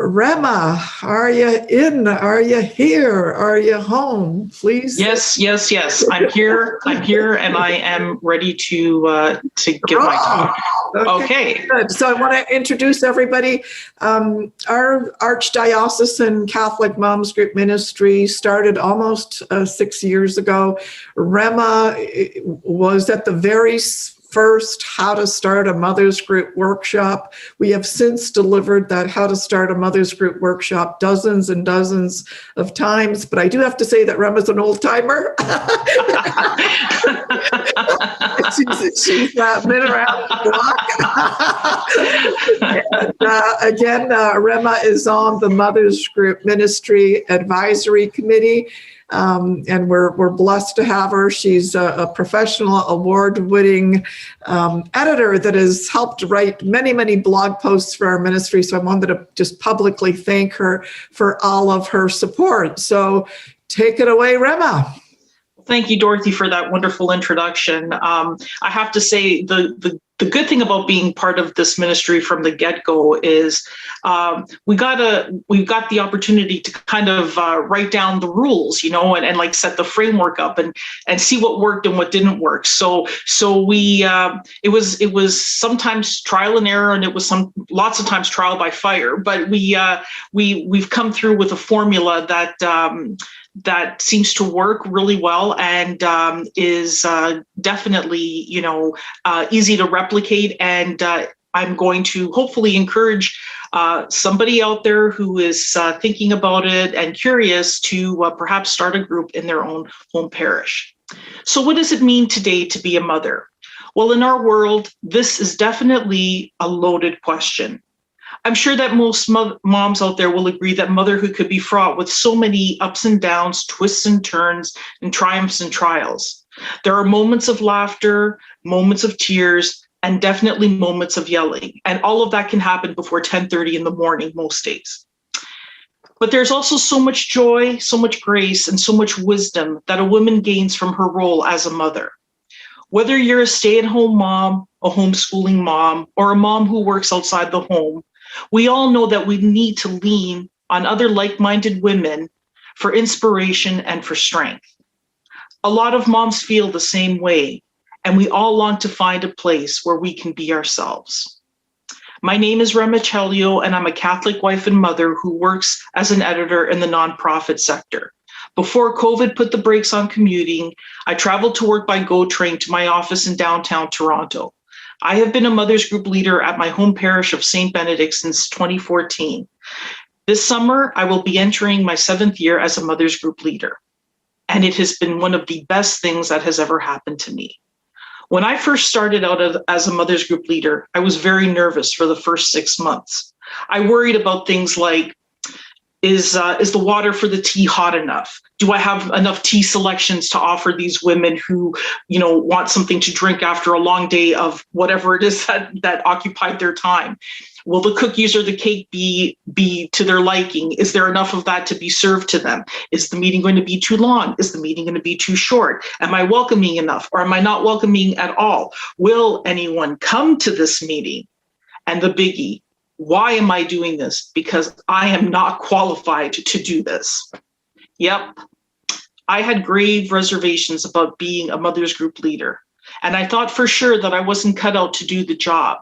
Rema, are you in? Are you here? Are you home? Please. Yes. I'm here, and I am ready to give my talk. Okay. Good. So I want to introduce everybody. Our Archdiocesan Catholic Moms Group Ministry started almost 6 years ago. Rema was at the very first How to Start a Mother's Group workshop. We have since delivered that How to Start a Mother's Group workshop dozens and dozens of times, but I do have to say that Rema's an old timer. she's been around the block. And again, Rema is on the Mother's Group Ministry Advisory Committee. And we're blessed to have her. She's a professional, award-winning editor that has helped write many, many blog posts for our ministry. So I wanted to just publicly thank her for all of her support. So take it away, Rema. Thank you, Dorothy, for that wonderful introduction. I have to say the good thing about being part of this ministry from the get-go is we got the opportunity to kind of write down the rules, and like set the framework up and see what worked and what didn't work. So we it was sometimes trial and error, and it was lots of times trial by fire. But we've come through with a formula that seems to work really well and is definitely, easy to replicate. And I'm going to hopefully encourage somebody out there who is thinking about it and curious to perhaps start a group in their own home parish. So what does it mean today to be a mother? Well, in our world, this is definitely a loaded question. I'm sure that most moms out there will agree that motherhood could be fraught with so many ups and downs, twists and turns, and triumphs and trials. There are moments of laughter, moments of tears, and definitely moments of yelling. And all of that can happen before 10:30 in the morning most days. But there's also so much joy, so much grace, and so much wisdom that a woman gains from her role as a mother. Whether you're a stay-at-home mom, a homeschooling mom, or a mom who works outside the home, we all know that we need to lean on other like-minded women for inspiration and for strength. A lot of moms feel the same way, and we all long to find a place where we can be ourselves. My name is Rema, and I'm a Catholic wife and mother who works as an editor in the nonprofit sector. Before COVID put the brakes on commuting, I traveled to work by GO train to my office in downtown Toronto. I have been a mother's group leader at my home parish of St. Benedict since 2014. This summer, I will be entering my 7th year as a mother's group leader. And it has been one of the best things that has ever happened to me. When I first started out as a mother's group leader, I was very nervous for the first 6 months. I worried about things like, is the water for the tea hot enough? Do I have enough tea selections to offer these women who, want something to drink after a long day of whatever it is that occupied their time? Will the cookies or the cake be to their liking? Is there enough of that to be served to them? Is the meeting going to be too long? Is the meeting going to be too short? Am I welcoming enough, or am I not welcoming at all? Will anyone come to this meeting? And the biggie, why am I doing this? Because I am not qualified to do this. Yep, I had grave reservations about being a mother's group leader, and I thought for sure that I wasn't cut out to do the job.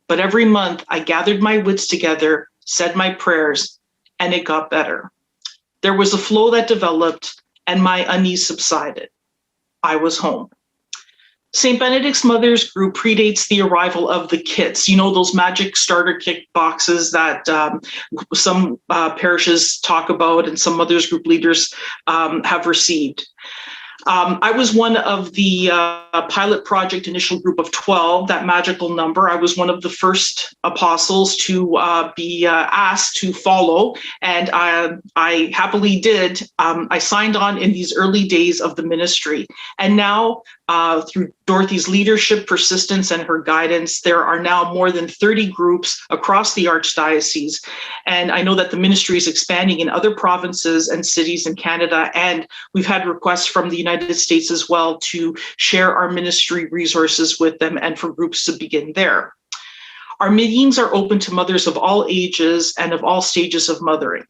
But every month I gathered my wits together, said my prayers, and it got better. There was a flow that developed, and my unease subsided. I was home. St. Benedict's Mother's Group predates the arrival of the kits, those magic starter kit boxes that some parishes talk about and some Mother's Group leaders have received. I was one of the pilot project initial group of 12, that magical number. I was one of the first apostles to be asked to follow, and I happily did. I signed on in these early days of the ministry, and now Through Dorothy's leadership, persistence, and her guidance, there are now more than 30 groups across the Archdiocese. And I know that the ministry is expanding in other provinces and cities in Canada. And we've had requests from the United States as well to share our ministry resources with them and for groups to begin there. Our meetings are open to mothers of all ages and of all stages of mothering.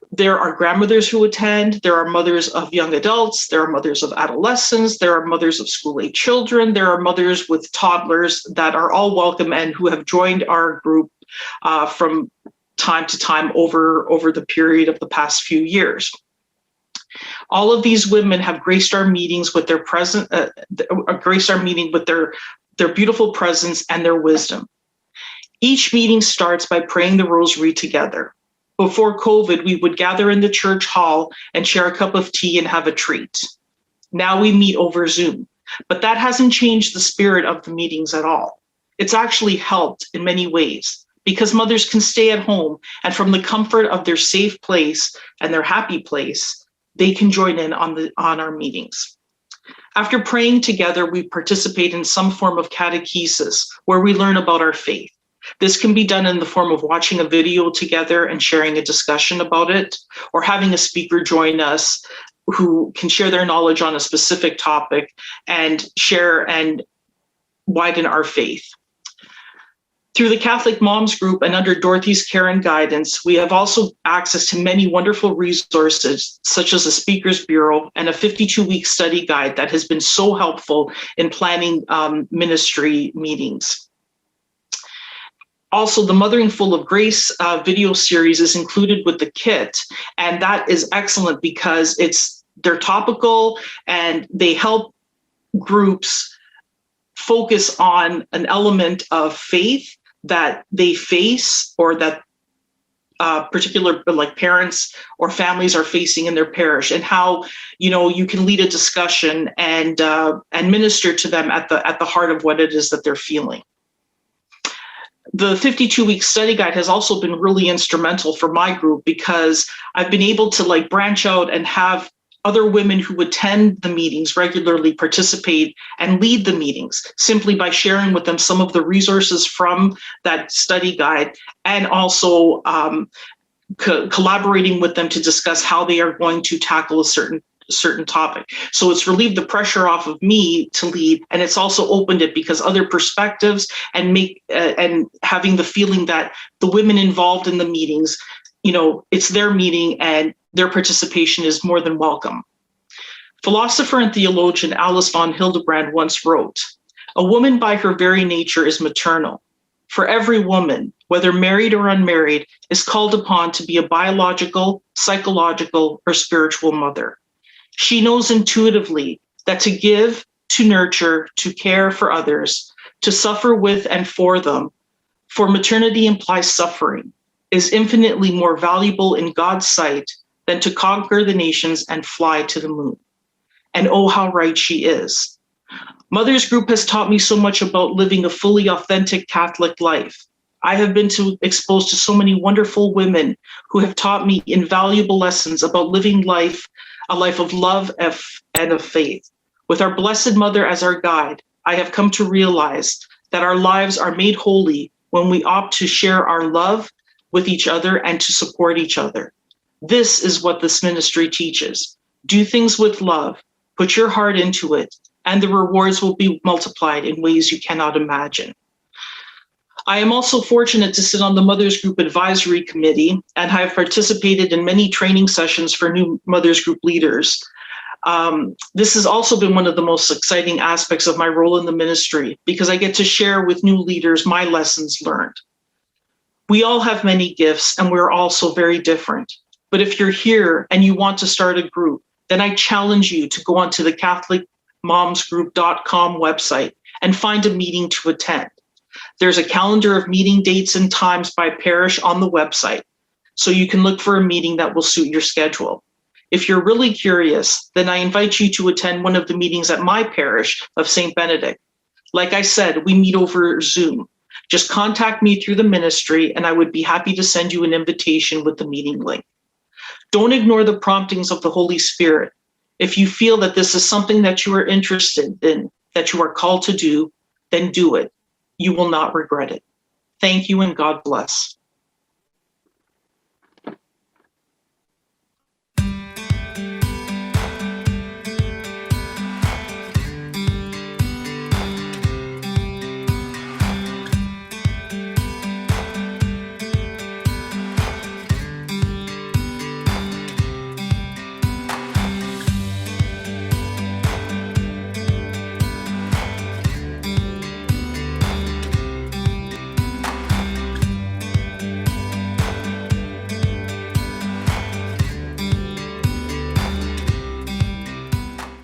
There are grandmothers who attend, there are mothers of young adults, there are mothers of adolescents, there are mothers of school-age children, there are mothers with toddlers that are all welcome and who have joined our group from time to time over the period of the past few years. All of these women have graced our meetings with their their beautiful presence and their wisdom. Each meeting starts by praying the rosary together. Before COVID, we would gather in the church hall and share a cup of tea and have a treat. Now we meet over Zoom, but that hasn't changed the spirit of the meetings at all. It's actually helped in many ways because mothers can stay at home and from the comfort of their safe place and their happy place, they can join in on our meetings. After praying together, we participate in some form of catechesis where we learn about our faith. This can be done in the form of watching a video together and sharing a discussion about it, or having a speaker join us who can share their knowledge on a specific topic and share and widen our faith. Through the Catholic Moms Group and under Dorothy's care and guidance, we have also access to many wonderful resources, such as a Speakers Bureau and a 52-week study guide that has been so helpful in planning ministry meetings. Also, the Mothering Full of Grace video series is included with the kit, and that is excellent because they're topical and they help groups focus on an element of faith that they face or that particular like parents or families are facing in their parish, and how you can lead a discussion and minister to them at the heart of what it is that they're feeling. The 52-week study guide has also been really instrumental for my group because I've been able to branch out and have other women who attend the meetings regularly participate and lead the meetings simply by sharing with them some of the resources from that study guide and also collaborating with them to discuss how they are going to tackle a certain topic. So it's relieved the pressure off of me to lead, and it's also opened it because other perspectives and having the feeling that the women involved in the meetings, it's their meeting and their participation is more than welcome. Philosopher and theologian Alice von Hildebrand once wrote, "A woman by her very nature is maternal. For every woman, whether married or unmarried, is called upon to be a biological, psychological, or spiritual mother. She knows intuitively that to give, to nurture, to care for others, to suffer with and for them, for maternity implies suffering, is infinitely more valuable in God's sight than to conquer the nations and fly to the moon." And oh, how right she is. Mothers Group has taught me so much about living a fully authentic Catholic life. I have been exposed to so many wonderful women who have taught me invaluable lessons about living a life of love and of faith. With our Blessed Mother as our guide, I have come to realize that our lives are made holy when we opt to share our love with each other and to support each other. This is what this ministry teaches. Do things with love, put your heart into it, and the rewards will be multiplied in ways you cannot imagine. I am also fortunate to sit on the Mothers Group Advisory Committee and have participated in many training sessions for new Mothers Group leaders. This has also been one of the most exciting aspects of my role in the ministry because I get to share with new leaders my lessons learned. We all have many gifts and we're all so very different. But if you're here and you want to start a group, then I challenge you to go onto the CatholicMomsGroup.com website and find a meeting to attend. There's a calendar of meeting dates and times by parish on the website, so you can look for a meeting that will suit your schedule. If you're really curious, then I invite you to attend one of the meetings at my parish of St. Benedict. Like I said, we meet over Zoom. Just contact me through the ministry and I would be happy to send you an invitation with the meeting link. Don't ignore the promptings of the Holy Spirit. If you feel that this is something that you are interested in, that you are called to do, then do it. You will not regret it. Thank you and God bless.